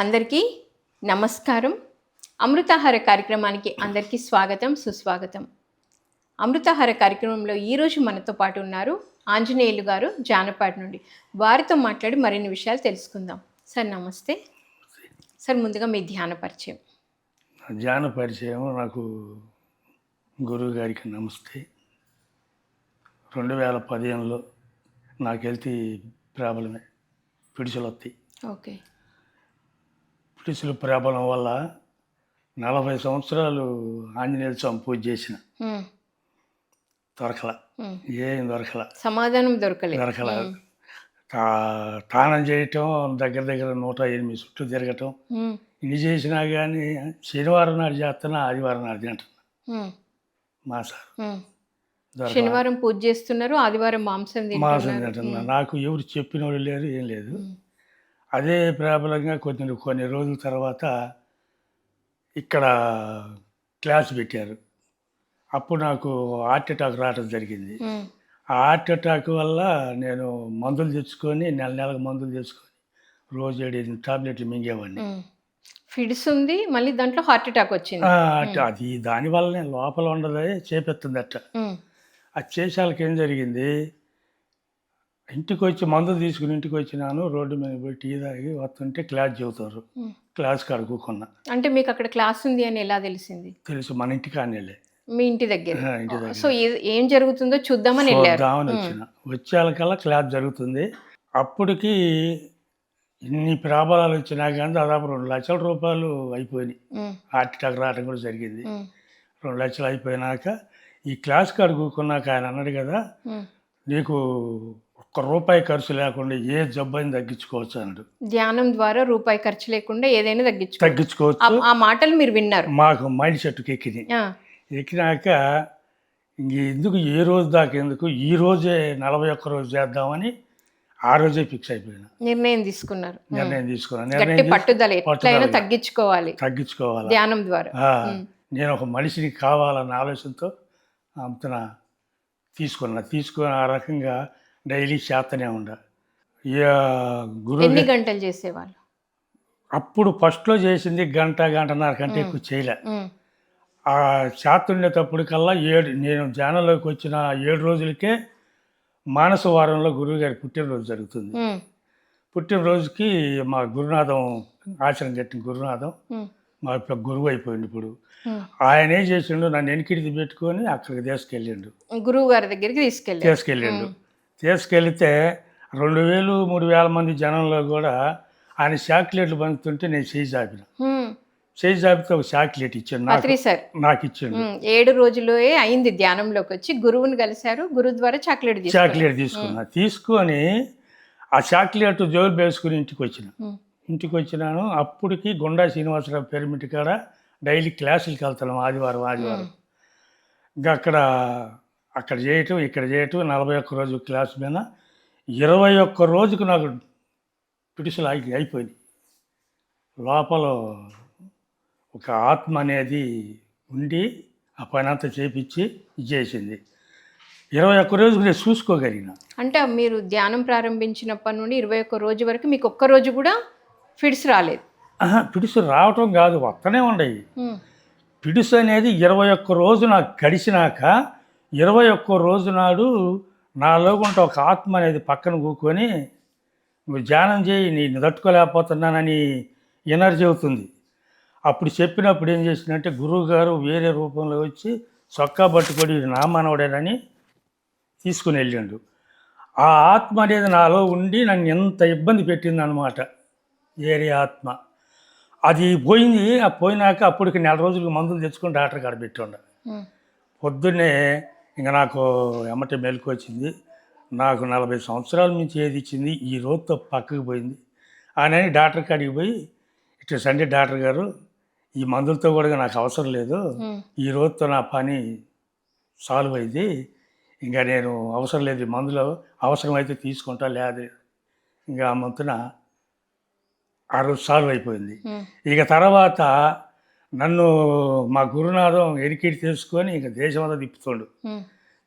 అందరికీ నమస్కారం. అమృతాహార కార్యక్రమానికి అందరికీ స్వాగతం, సుస్వాగతం. అమృతాహార కార్యక్రమంలో ఈరోజు మనతో పాటు ఉన్నారు ఆంజనేయులు గారు జానపాట నుండి. వారితో మాట్లాడి మరిన్ని విషయాలు తెలుసుకుందాం. సార్ నమస్తే. సార్ ముందుగా మీ ధ్యాన పరిచయం. ధ్యాన పరిచయం నాకు గురువు గారికి నమస్తే. 2015లో నాకు హెల్త్ ప్రాబ్లమే, పిడుసులు వస్తాయి. ఓకే. పిడుసుల ప్రాబ్లం వల్ల 40 సంవత్సరాలు ఆంజనేయ స్వామి పూజ చేసిన, దొరకల, ఏం దొరకల, సమాధానం దొరకలే. తానం చేయటం దగ్గర దగ్గర 108 చుట్టూ తిరగటం, ఇన్ని చేసినా కానీ శనివారం నాడు చేస్తున్నా, ఆదివారం నాడు తింటున్నా. మా సార్ శనివారం పూజ చేస్తున్నారు, ఆదివారం మాంసం తింటున్నా. నాకు ఎవరు చెప్పిన వాళ్ళు లేరు, ఏం లేదు. అదే ప్రాబలంగా కొన్ని రోజుల తర్వాత ఇక్కడ క్లాస్ పెట్టారు. అప్పుడు నాకు హార్ట్ అటాక్ రావడం జరిగింది. ఆ హార్ట్ అటాక్ వల్ల నేను మందులు తెచ్చుకొని నెలకు మందులు తెచ్చుకొని రోజు 7 టాబ్లెట్లు మింగేవాడిని. ఫిడ్స్ ఉంది, మళ్ళీ దాంట్లో హార్ట్ అటాక్ వచ్చింది. అది దానివల్లనే లోపల ఉండదు, చేపెత్తుంది అట్ట. అది చేసాలకి ఏం జరిగింది, ఇంటికి వచ్చి మందులు తీసుకుని ఇంటికి వచ్చినాను. రోడ్డు మీద పోయి టీ తాగి వస్తుంటే క్లాస్ చెబుతారు. క్లాస్ కాడ కూకున్నా. అంటే మీకు అక్కడ క్లాస్ ఉంది అని ఎలా తెలిసింది? తెలుసు, మన ఇంటికి ఆనేలే, మీ ఇంటి దగ్గర. సో ఏం జరుగుతుందో చూద్దామని వచ్చిన. వచ్చేకల్లా క్లాస్ జరుగుతుంది. అప్పటికి ఇన్ని ప్రాబ్లాలు వచ్చినా కానీ దాదాపు 2 లక్షల రూపాయలు అయిపోయినాయి. హార్ట్ అటాక్ రావడం కూడా జరిగింది. 2 లక్షలు అయిపోయినాక ఈ క్లాస్ కాడ కూకున్నాక ఆయన అన్నాడు కదా, నీకు ₹1 ఖర్చు లేకుండా ఏ జబ్బైనా తగ్గించుకోవచ్చు అన్నాడు. ధ్యానం ద్వారా రూపాయి ఖర్చు లేకుండా ఏదైనా తగ్గించుకోవచ్చు. ఆ మాటలు మీరు విన్నారు? మాకు మైండ్ సెట్కి ఎక్కినాక ఎందుకు ఏ రోజు దాకా ఎందుకు, ఈ రోజే 41 రోజు చేద్దామని ఆ రోజే ఫిక్స్ అయిపోయినా. నిర్ణయం తీసుకున్నారు. పట్టుదల తగ్గించుకోవాలి ధ్యానం ద్వారా. నేను ఒక మనిషిని కావాలన్న ఆలోచనతో అంతన తీసుకుని ఆ రకంగా డైలీ చేస్తూనే ఉండ. ఎన్ని గంటలు చేసేవాళ్ళు? అప్పుడు ఫస్ట్లో చేసింది గంటన్నర కంటే ఎక్కువ చేయలే. ఆ చేస్తుండేటప్పటికల్లా నేను ధ్యానంలోకి వచ్చిన 7 రోజులకే మానస వారంలో గురువు గారి పుట్టినరోజు జరుగుతుంది. పుట్టినరోజుకి మా గురునాథం, ఆశ్రమం కట్టిన గురునాథం మా గురువు అయిపోయింది. ఇప్పుడు ఆయన ఏం చేసిండు, నన్ను వెనకిడిది పెట్టుకొని అక్కడికి తీసుకెళ్ళిండు. గురువు గారి దగ్గరికి తీసుకెళ్ళిండు. తీసుకెళ్తే 2000-3000 మంది జనంలో కూడా ఆయన చాక్లెట్లు పంచుతుంటే నేను చేయి జాబితే ఒక చాక్లెట్ ఇచ్చాడు, నాకు ఇచ్చాడు. 7 రోజులే అయింది ధ్యానంలోకి వచ్చి, గురువుని కలిశారు. గురువు ద్వారా చాక్లెట్ తీసుకొని ఆ చాక్లెట్ జోలు వేసుకుని ఇంటికి వచ్చినాను. అప్పటికి గుండా శ్రీనివాసరావు పిరమిడ్ కాడ డైలీ క్లాసులకి వెళ్తాను, ఆదివారం. ఇంకా అక్కడ చేయటం, ఇక్కడ చేయటం, 41 రోజు క్లాస్ మీద 21 రోజుకు నాకు పిడుసులు అయిపోయింది. లోపల ఒక ఆత్మ అనేది ఉండి ఆ పని అంతా చేపించి చేసింది. 21 రోజుకు నేను చూసుకోగలిగిన. అంటే మీరు ధ్యానం ప్రారంభించినప్పటి నుండి 21 రోజు వరకు మీకు ఒక్క రోజు కూడా ఫిడ్స్ రాలేదు? పిడుసు రావటం కాదు, వస్తూనే ఉండేవి. పిడుసు అనేది 21 రోజు నాకు గడిచినాక 21 రోజు నాడు నాలో ఉంటే ఒక ఆత్మ అనేది పక్కన కూకొని, నువ్వు ధ్యానం చేయి, నేను తట్టుకోలేకపోతున్నానని ఎనర్జీ అవుతుంది. అప్పుడు చెప్పినప్పుడు ఏం చేసిందంటే, గురువు గారు వేరే రూపంలో వచ్చి చొక్కా పట్టుకొని నా మనవడేనని తీసుకుని వెళ్ళిండు. ఆ ఆత్మ అనేది నాలో ఉండి నన్ను ఎంత ఇబ్బంది పెట్టింది అనమాట, వేరే ఆత్మ. అది పోయింది. ఆ పోయినాక అప్పటికి 4 రోజులకు మందులు తెచ్చుకొని డాక్టర్ కాడ పెట్టుండ. పొద్దున్నే ఇంకా నాకు ఎమ్మటే మెలకు వచ్చింది. నాకు 40 సంవత్సరాల నుంచి ఏది ఇచ్చింది ఈ రోజుతో పక్కకు పోయింది అని డాక్టర్ కాడికి పోయి, ఇట్లా సండే డాక్టర్ గారు, ఈ మందులతో కూడా నాకు అవసరం లేదు, ఈ రోజుతో నా పని సాల్వ్ అయింది, ఇంకా నేను అవసరం లేదు, ఈ మందులు అవసరమైతే తీసుకుంటా, లేదు ఇంకా ఆ మంతున ఆ రోజు సాల్వ్ అయిపోయింది. ఇక తర్వాత నన్ను మా గురునాథం ఎరికిడి తీసుకొని ఇంకా దేశమంతా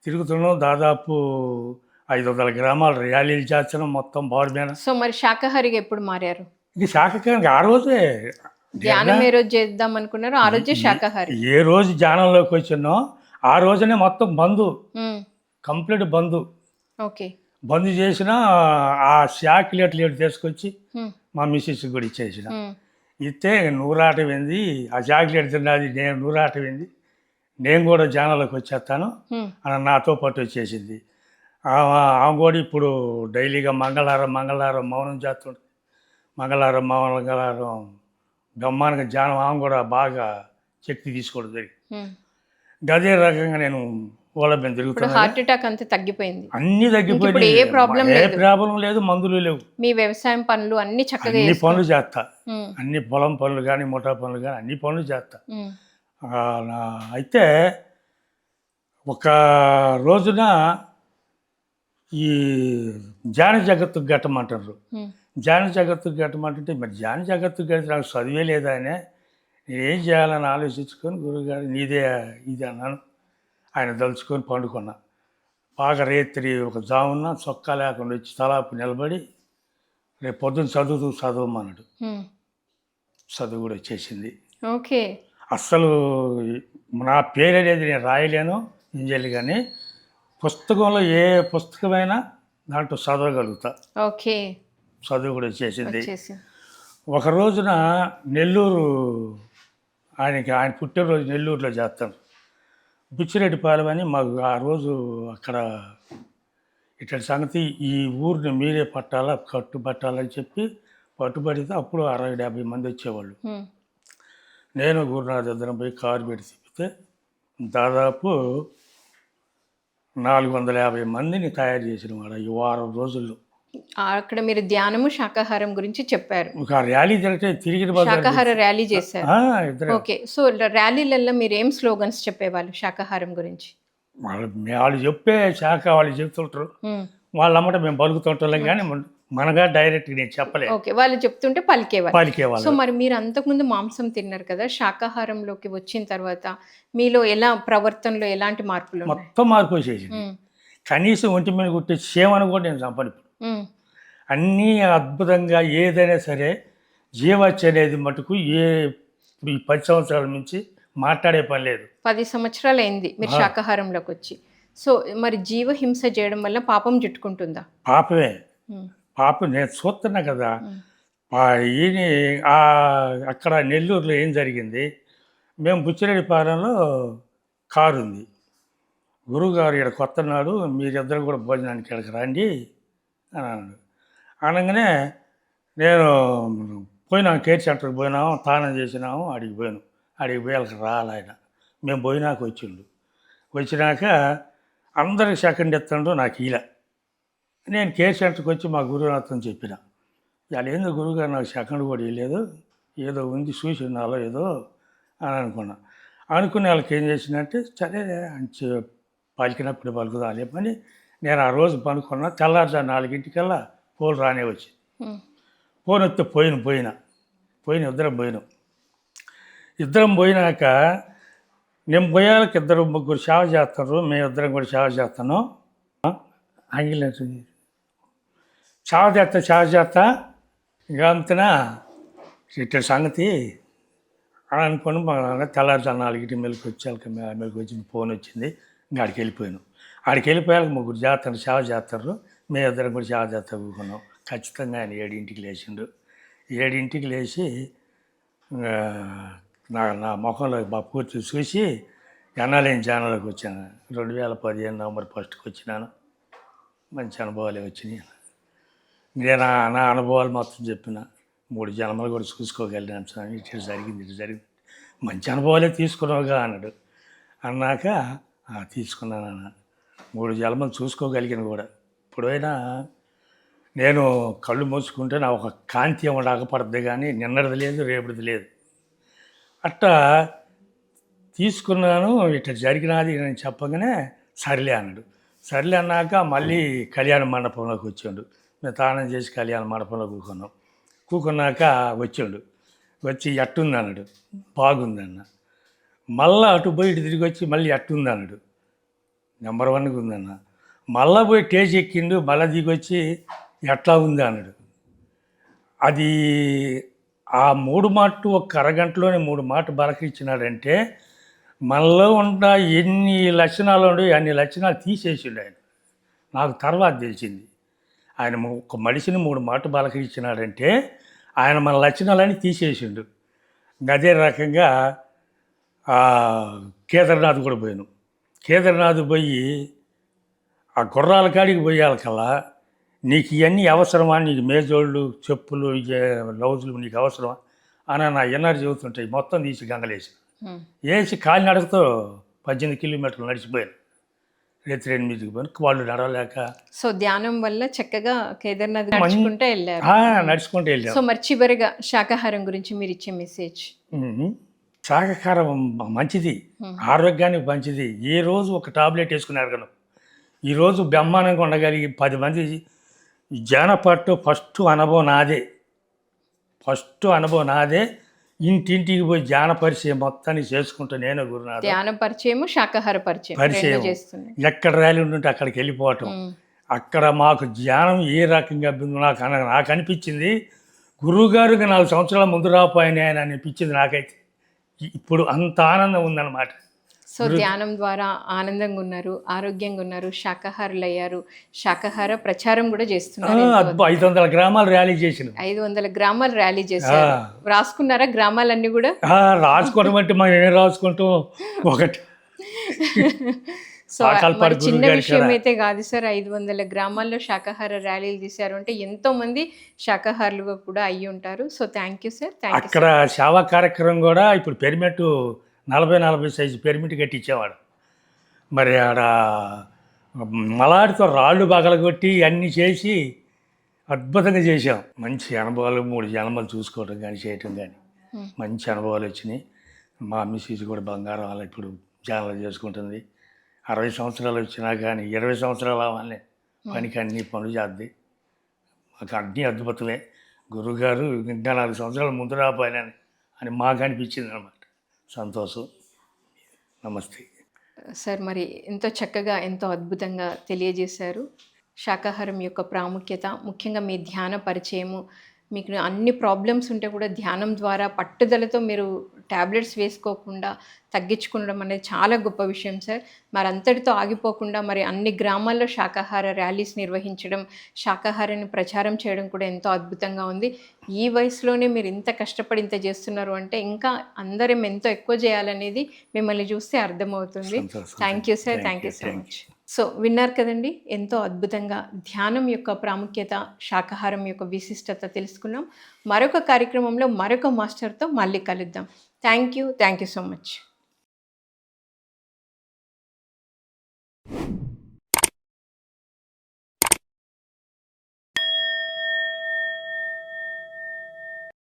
తిరుగుతున్నాం. దాదాపు 500 గ్రామాలు ర్యాలీలు చేస్తున్నాం మొత్తం బాడీ మీద. సో మరి శాకాహారిగా ఎప్పుడు మారారు? ఇది శాకాహారానికి ఆ రోజే ధ్యానం ఏ రోజు చేద్దాం అనుకున్నారో ఆ రోజే శాకాహారి. ఏ రోజు ధ్యానంలోకి వచ్చినో ఆ రోజునే మొత్తం బంద్, కంప్లీట్ బంద్. ఓకే. బంద్ చేసిన ఆ చాక్లెట్లు తీసుకొచ్చి మా మిస్సెస్ కూడా ఇచ్చేసిన. ఇస్తే నూరాటమైంది, ఆ చాక్లెట్ తిన్నది, నేను నూరాటమైంది, నేను కూడా ధ్యానంలోకి వచ్చేస్తాను అని నాతో పాటు వచ్చేసింది. ఆమె కూడా ఇప్పుడు డైలీగా మంగళవారం మౌనం చేస్తుంటుంది. మంగళవారం బ్రహ్మాండంగా ధ్యానం ఆమె కూడా బాగా శక్తి తీసుకోవడం జరిగింది. అదే రకంగా నేను ఓలబెన్ ఇప్పుడు తిరుగుతున్నాను. హార్ట్ అటాక్ అంతా తగ్గిపోయింది. అన్నీ ఇప్పుడు తగ్గిపోయినాయి. ఏ ప్రాబ్లం ఏ లేదు. ప్రాబ్లం లేదు, మందులు లేవు. మీ వ్యవసాయం పనులు అన్ని చక్కగా అన్ని పనులు చేస్తా, ఉమ్, అన్ని పొలం పనులు కానీ ముఠా పనులు కానీ అన్ని పనులు చేస్తా. ఉమ్, అయితే ఒక రోజున ఈ ధ్యాన జగత్తుకు గట్టమంటారు. ఉమ్, ధ్యాన జగత్తుకు గట్టమంటుంటే మరి ధ్యాన జగత్తుకు గట్టి నాకు చదివే లేదా అని నేనేం చేయాలని ఆలోచించుకొని గురువుగారు నీదే ఇది అన్నాను. ఆయన దలుచుకొని పండుకున్నా. బాగా రేత్రి ఒక జామున చొక్కా లేకుండా వచ్చి తలాపు నిలబడి రేపు పొద్దున్న చదవమన్నాడు. ఉమ్. చదువు కూడా వచ్చేసింది. ఓకే. అస్సలు నా పేరు అనేది నేను రాయలేను ఇంజలి, కానీ పుస్తకంలో ఏ పుస్తకమైనా దాంట్లో చదవగలుగుతా. ఓకే. చదువు కూడా వచ్చేసింది. వచ్చేసింది. ఒక రోజున నెల్లూరు ఆయన పుట్టినరోజు నెల్లూరులో చేస్తాను. బుచ్చిరెడ్డిపాలెం అని మాకు ఆ రోజు అక్కడ ఇట్లాంటి సంగతి, ఈ ఊరిని మీరే కట్టుబట్టాలని చెప్పి పట్టుబడితే అప్పుడు 60-70 మంది వచ్చేవాళ్ళు. ఉమ్, నేను గురునాథ్ ఇద్దరం పోయి కారు పెట్టి తిప్పితే దాదాపు 450 మందిని తయారు చేసిన వాడు ఈ వారం రోజుల్లో. అక్కడ మీరు ధ్యానము శాకాహారం గురించి చెప్పారు. ఒక ర్యాలీ జరిగితే తిరిగిన బజార్ శాకాహార ర్యాలీ చేశారు. ఇద్దరు ఓకే. సో ర్యాలీలలో మీరు ఏం స్లోగన్స్ చెప్పేవాళ్ళు శాకాహారం గురించి? వాళ్ళు చెప్పే శాఖ వాళ్ళు చెప్తుంటారు, ఉమ్, వాళ్ళమ్మట మేము పలుకుతుంటాం, కానీ మనగా డైరెక్ట్గా నేను చెప్పలేదు. ఓకే. వాళ్ళు చెప్తుంటే పలికేవాళ్ళు. పలికేవాళ్ళు. సో మరి మీరు అంతకుముందు మాంసం తిన్నారు కదా, శాకాహారంలోకి వచ్చిన తర్వాత మీలో ఎలా ప్రవర్తనలో ఎలాంటి మార్పులు ఉన్నాయి? మొత్తం మార్పు వచ్చేసింది. ఉమ్, కనీసం ఒంటి మీద కుట్టే క్షేమను కూడా నేను చంపను. ఉమ్, అన్నీ అద్భుతంగా ఏదైనా సరే జీవహత్య అనేది మటుకు ఇప్పుడు ఈ 10 సంవత్సరాల నుంచి మాట్లాడే పని లేదు. 10 సంవత్సరాలు అయింది మీరు శాకాహారంలోకి వచ్చి. సో మరి జీవహింస చేయడం వల్ల పాపం చుట్టుకుంటుందా? పాపమే. ఉమ్, పాపం నేను చూస్తున్నా కదా. ఈయన అక్కడ నెల్లూరులో ఏం జరిగింది, మేము బుచ్చిరెడ్డిపాలెంలో కారు ఉంది. గురువుగారు ఇక్కడ కొత్త నాడు మీరిద్దరు కూడా భోజనానికి ఇక్కడికి రండి అని అన్నాడు. అనగానే నేను పోయినాం, కేర్ సెంటర్కి పోయినాము, తానం చేసినాము, అడిగి పోయాను. అడిగి పోయి వాళ్ళకి రాలి ఆయన. మేము పోయినాక వచ్చినాక అందరికి సెకండ్ ఎత్తండు, నాకు ఇలా. నేను కేర్ సెంటర్కి వచ్చి మా గురునాథం చెప్పిన, ఇవాళ ఏందో గురువుగారు నాకు సెకండ్ కూడా ఇవ్వలేదు, ఏదో ఉంది చూసి ఉన్నాలో ఏదో అని అనుకునే వాళ్ళకి ఏం చేసినట్టే సరే పలికినప్పుడు పలుకుదా అనే పని. నేను ఆ రోజు పనుకున్నా. తెల్లారుజా 4 ఫోన్ రానే వచ్చి ఫోన్ వస్తే పోయిన ఇద్దరం పోయినాక నేను పోయాక 2-3 సేవ చేస్తారు, మేమిద్దరం కూడా సేవ చేస్తాను. ఆంగిలేదు సేవ చేస్తా ఇంకా అంతనా ఇట్ట సంగతి అని అనుకుని తెల్లారుజా 4 మెలకు వచ్చి ఫోన్ వచ్చింది. ఇంకా ఆడికి వెళ్ళిపోయాను. ఆడికి వెళ్ళిపోయాక 3 సేవ చేస్తారు, మేమిద్దరం కూడా సేవ చేస్తా కూకున్నాం. ఖచ్చితంగా ఆయన 7ంటికి లేచిండు. 7ంటికి లేచి నా ముఖంలో పూర్తి చూసి ఎన్నాలేని ఛానల్లోకి వచ్చాను. 2015 నవంబర్ 1కి వచ్చినాను. మంచి అనుభవాలే వచ్చినాయి. నేను నా అనుభవాలు మొత్తం చెప్పిన. 3 జన్మలు కూడా చూసుకోగలిగినాను స్వామి, ఇటు జరిగింది మంచి అనుభవాలే తీసుకున్నావుగా అన్నాడు. అన్నాక తీసుకున్నానన్న 3 జన్మలు చూసుకోగలిగిన కూడా. ఇప్పుడైనా నేను కళ్ళు మూసుకుంటే నా ఒక కాంతి అగపడుతుంది, కానీ నిన్నటిది లేదు, రేపటిది లేదు. అట్టా తీసుకున్నాను. ఇట్లా జరిగినది నేను చెప్పగానే సర్లే అన్నాడు. సర్లే అన్నాక మళ్ళీ కళ్యాణ మండపంలోకి వచ్చాడు. మేము తానం చేసి కళ్యాణ మండపంలో కూకున్నాక వచ్చి ఎట్టుంది అన్నాడు. బాగుందన్న. మళ్ళీ అటు పోయి ఇటు తిరిగి వచ్చి మళ్ళీ ఎట్టుంది అన్నాడు. నెంబర్ 1గా ఉందన్న. మళ్ళీ పోయి టేజ్ ఎక్కిండు. మళ్ళీ దిగొచ్చి ఎట్లా ఉంది అన్నాడు. అది ఆ 3 మాటలు ఒక అరగంటలోనే 3 మాటలు బలకిచ్చినాడంటే మనలో ఉన్న ఎన్ని లక్షణాలు ఉండవు అన్ని లక్షణాలు తీసేసిండు ఆయన. నాకు తర్వాత తెలిసింది. ఆయన ఒక మనిషిని 3 మాటలు బలకిచ్చినాడంటే ఆయన మన లక్షణాలన్నీ తీసేసిండు. అదే రకంగా కేదార్నాథ్ కూడా పోయాను. కేదార్నాథ్ పోయి ఆ గుర్రాల కాడికి పోయాలకల్లా నీకు ఇవన్నీ అవసరమా, నీకు మేజోళ్ళు చెప్పులు లౌజులు నీకు అవసరమా అని నా ఎనర్జీ అవుతుంటాయి. మొత్తం తీసి గంగలేసి వేసి కాలినడకతో 18 కిలోమీటర్లు నడిచిపోయాను. రాత్రి 8కి పోయి వాళ్ళు నడవలేక. సో ధ్యానం వల్ల చక్కగా కేదార్నాథ్ నడుచుకుంటూ వెళ్ళారు. నడుచుకుంటూ వెళ్ళాను. సో మరి చివరిగా శాకాహారం గురించి మీరు ఇచ్చే మెసేజ్? శాకాహారం మంచిది, ఆరోగ్యానికి మంచిది. ఏ రోజు ఒక టాబ్లెట్ వేసుకుని అడగను. ఈరోజు బ్రహ్మాండంగా ఉండగలిగి 10 మంది జానపట్టు ఫస్ట్ అనుభవం నాదే. ఇంటింటికి పోయి ధ్యాన పరిచయం మొత్తాన్ని చేసుకుంటూ నేను గురునాథ్ ధ్యాన పరిచయం, శాకాహార పరిచయం ఎక్కడ ర్యాలీ ఉంటుంటే అక్కడికి వెళ్ళిపోవటం. అక్కడ మాకు ధ్యానం ఏ రకంగా నాకు అనిపించింది, గురువుగారికి 4 సంవత్సరాల ముందు రాపోయిన ఆయన అనిపించింది నాకైతే. ఇప్పుడు అంత ఆనందం ఉందన్నమాట. సో ధ్యానం ద్వారా ఆనందంగా ఉన్నారు, ఆరోగ్యంగా ఉన్నారు, శాకాహారులు అయ్యారు, శాకాహార ప్రచారం కూడా చేస్తున్నారు. 500 గ్రామాలు ర్యాలీ చేసిన. 500 గ్రామాలు ర్యాలీ చేశారు. రాసుకున్నారా గ్రామాలన్నీ కూడా? రాసుకోవడం అంటే మనం ఏం రాసుకుంటాం ఒకటి. సో చిన్న విషయం అయితే కాదు సార్. 500 గ్రామాల్లో శాకాహార ర్యాలీలు తీశారు అంటే ఎంతో మంది శాకాహారులుగా కూడా అయ్యి ఉంటారు. So thank you sir. అక్కడ సేవా కార్యక్రమం కూడా ఇప్పుడు పెరిమిట్ 40 సైజు పెరిమిట్ కట్టించేవాడు. మరి ఆడ మలాడితో రాళ్ళు పగలగొట్టి అన్నీ చేసి అద్భుతంగా చేసాం. మంచి అనుభవాలు, 3 జన్మలు చూసుకోవడం కానీ చేయటం కానీ మంచి అనుభవాలు వచ్చినాయి. మా మిస్సెస్ కూడా బంగారం అలా ఇప్పుడు జానాలు చేసుకుంటుంది. 60 సంవత్సరాలు వచ్చినా కానీ 20 సంవత్సరాలు అవ్వాలి పనికి అన్ని పనులు చేద్ది. మాకు అన్నీ అద్భుతమే. గురువుగారు ఇంకా 4 సంవత్సరాల ముందు రాపోయినని అని మాకు అనిపించింది అన్నమాట. సంతోషం. నమస్తే సార్. మరి ఎంతో చక్కగా ఎంతో అద్భుతంగా తెలియజేశారు శాకాహారం యొక్క ప్రాముఖ్యత, ముఖ్యంగా మీ ధ్యాన పరిచయము. మీకు అన్ని ప్రాబ్లమ్స్ ఉంటే కూడా ధ్యానం ద్వారా పట్టుదలతో మీరు ట్యాబ్లెట్స్ వేసుకోకుండా తగ్గించుకోవడం అనేది చాలా గొప్ప విషయం సార్. మరి అంతటితో ఆగిపోకుండా మరి అన్ని గ్రామాల్లో శాకాహార ర్యాలీస్ నిర్వహించడం, శాకాహారాన్ని ప్రచారం చేయడం కూడా ఎంతో అద్భుతంగా ఉంది. ఈ వయసులోనే మీరు ఇంత కష్టపడి ఇంత చేస్తున్నారు అంటే ఇంకా అందరం ఎంతో ఎక్కువ చేయాలనేది మిమ్మల్ని చూస్తే అర్థమవుతుంది. Thank you sir. Thank you so much. So విన్నారు కదండి, ఎంతో అద్భుతంగా ధ్యానం యొక్క ప్రాముఖ్యత, శాకాహారం యొక్క విశిష్టత తెలుసుకున్నాం. మరొక కార్యక్రమంలో మరొక మాస్టర్తో మళ్ళీ కలుద్దాం. Thank you so much.